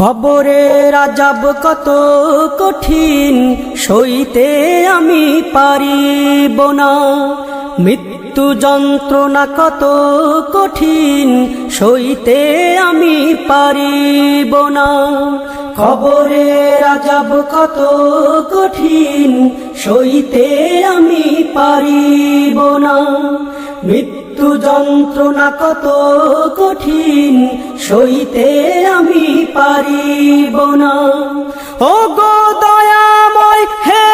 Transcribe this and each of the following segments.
কবরের আযাব কত কঠিন, সইতে আমি পারিব না। মৃত্যু যন্ত্রণা কত কঠিন, সইতে আমি পারিব না। কবরের আযাব কত কঠিন, সইতে আমি পারিব না। মৃত্যু যন্ত্রণা কত কঠিন, সইতে আমি পারিব না। ও গো দয়াময় হে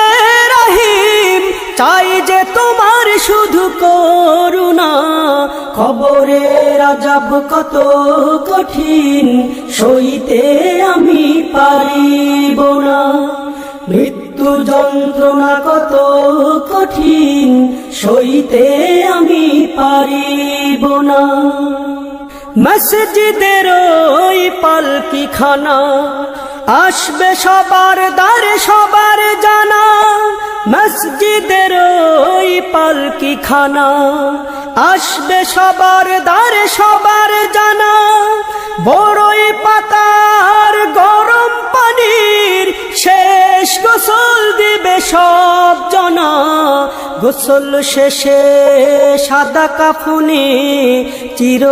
রহিম, চাই যে তোমার শুধু করুণা। কবরের আযাব কত কঠিন, সইতে আমি পারিব না। মৃত্যু যন্ত্রণা কত কঠিন, সইতে আমি পারিব না। মসজিদের ওই পালকিখানা, আসবে সবার দ্বারে সবার জানা। মসজিদের ওই পালকিখানা, আসবে সবার দ্বারে সবার জানা। বড়ই পাতার গরম পানির শেষ গোসল দিবে সব জনা। গোসল শেষে সাদা কাফনে চির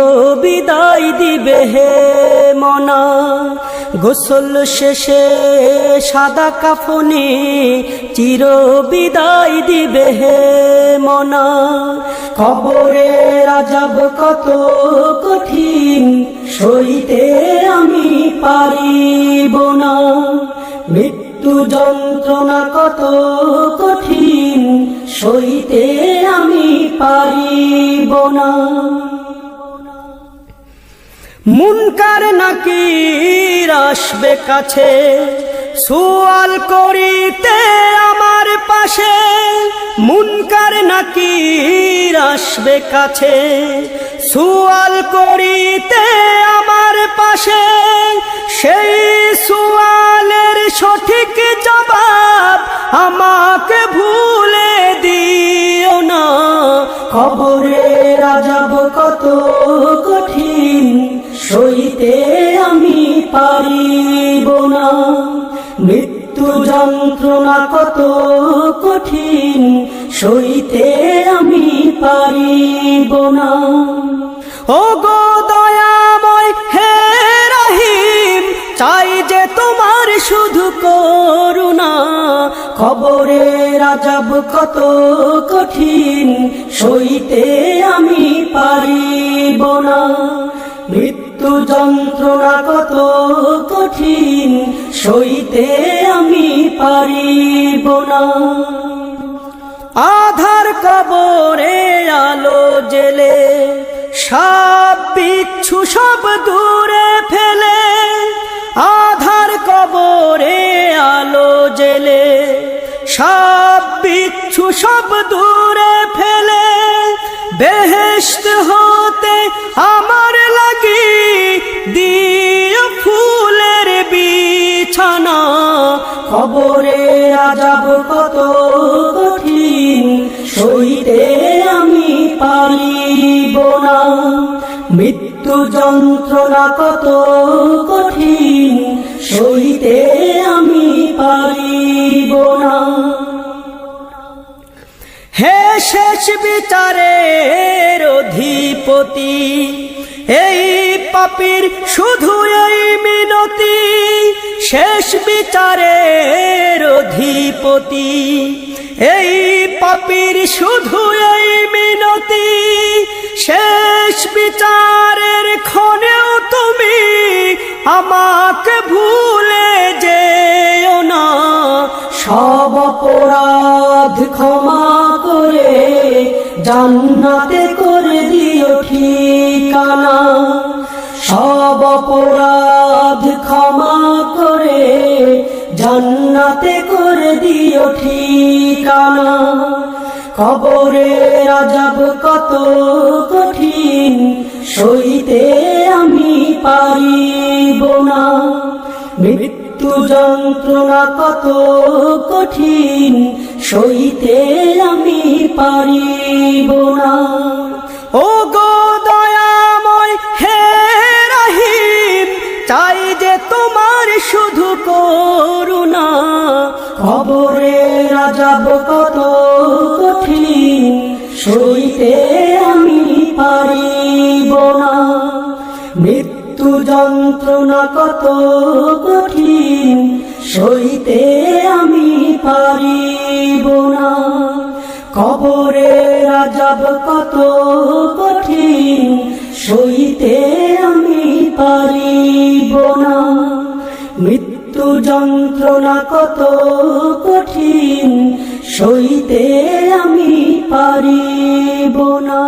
বিদায় দিবে হে মনা। গোসল শেষে সাদা কাফনে চির বিদায় দিবে হে মনা। কবরের আযাব কত কঠিন, সইতে আমি পারিব না। মৃত্যু যন্ত্রণা কত কঠিন, সইতে আমি পারিব না। মুনকার নাকির আসবে কাছে, সুয়াল করিতে আমার পাশে। মুনকার নাকির আসবে কাছে, সুয়াল করিতে আমার পাশে। সেই সুয়ালের সঠিক জবাব আমাকে ভুলে দিও না। কবরের আযাব কত কঠিন, সইতে আমি পারিব না। মৃত্যু যন্ত্রণা কত কঠিন, সইতে আমি পারিব না। ও গো দয়াময় হে রহিম, চাই যে তোমার শুধু করুণা। কবরের আযাব কত কঠিন, সইতে আমি পারিব না। মৃত্যু যন্ত্রণা কত কঠিন, সইতে আমি পারিব না। আধার কবরে আলো জেলে, সাপ বিচ্ছু সব দূরে ফেলে। আধার কবরে আলো জেলে, সাপ বিচ্ছু সব দূরে ফেলে। বেহেশত হতে আমার লাগি দিও ফুলের বিছানা। কবরের আযাব কত কঠিন, সইতে আমি পারিব না। মৃত্যু যন্ত্রণা কত কঠিন, সইতে আমি পারিব না। হে শেষ বিচারের অধিপতি, এই পাপীর শুধু এই মিনতি। শেষ বিচারের অধিপতি, এই পাপীর শুধু এই মিনতি। শেষ বিচারের ক্ষণেও তুমি আমাকে ভুলে যেও না। সব অপরাধ ক্ষমা করে জান্নাতে করে দিও ঠিকানা। সব অপরাধ ক্ষমা করে জান্নাতে করে দিও ঠিকানা। কবরের আযাব কত কঠিন, সইতে আমি পারিব না। মৃত্যু যন্ত্রণা কত কঠিন, সইতে আমি পারিব না। ও গো দয়াময় হে রহিম, চাই যে তোমার কবরের আযাব কত কঠিন সইতে আমি পারিব না, মৃত্যু যন্ত্রণা কত কঠিন সইতে আমি পারিব না, কবরের আযাব কত কঠিন সইতে আমি পারিব না, মৃত্যু যন্ত্রণা কত কঠিন সইতে আমি পারিব না।